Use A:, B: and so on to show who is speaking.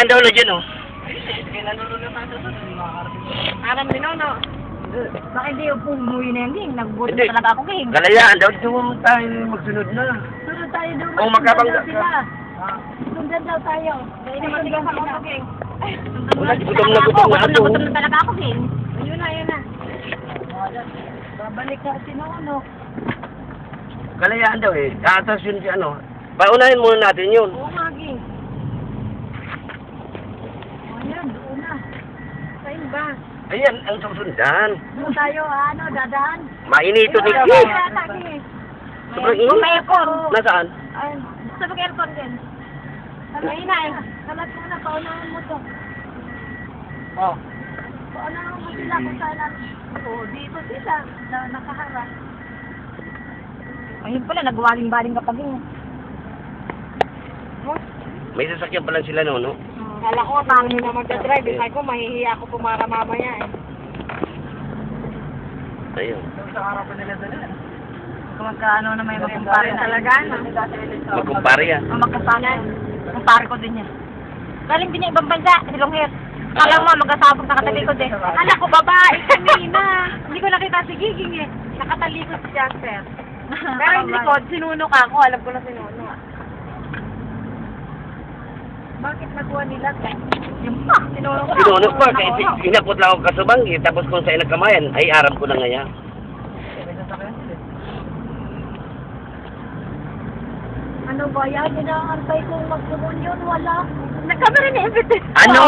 A: Galayaan daw na dyan, oh.
B: Aram din no.
C: Bakit di yung umuwi na yung ging? Nagbuto
A: Hindi.
C: talaga ako ging.
A: Galayaan daw.
D: Ito tayo magsunod na.
C: Sunod tayo doon.
A: Oh, magkabangga
C: Sundan daw sila. Sundan daw tayo. Dahil naman
B: Hindi
C: sila
B: ka
C: sila.
B: ako, King.
A: Wala, gutom na gutom na ako.
C: Gutom na talaga ako ging.
B: Ayun na.
C: Babalik ka si Nono.
A: Galayaan daw, eh. Tapos yun si ano. Paunahin muna natin yun.
C: Oo nga ging. Ayan, doon na.
B: Saan ba?
A: Ayan, ang susundan.
C: Doon tayo, dadaan.
A: Mainito ni
C: Ayun,
A: Kim.
C: yata, ging.
A: Sobrang init.
C: May aircon.
A: Nasaan?
C: Ayun, sa mag-aircon din. Ay na eh. Salat mo na, paunahan mo to.
D: Oh.
C: Paunahan mo sila kung saan na. Oo, dito sila. Nakaharap. Ayun pala, nagwaling-baling kapag yun.
A: May sasakyan pa lang sila, no?
B: Kala ko, paano na magdadrive. Sabi ko, mahihiya ako pumara mamaya eh.
A: Ayun.
D: Sa harapan nila dala.
C: Kung magkaano na may magkumpare na.
B: Talaga, no?
A: Magkumpare yan.
C: Ang magkumpare. Kumpare ko din yan. Galing din niya ibang bansa, silong hair. Kala mo, magkasabog na katalikod eh.
B: Anak ko, babae kanina. Hindi ko nakita si Giging eh. Nakatalikod si Jasper. Pero yung likod, sinuno ka ako. Alam ko na sinuno. Bakit nakuha nila?
C: Yung pa.
B: Sinuno ko.
A: Pinuno pa, kaya inakot lang ako kasabanggi. Tapos kung sa'yo nagkamayan, ay aram ko na ngayon.
C: Ano ba yan? Inaantay kong magsumun yun, wala.
B: Nagkama rin eh.
A: Ano?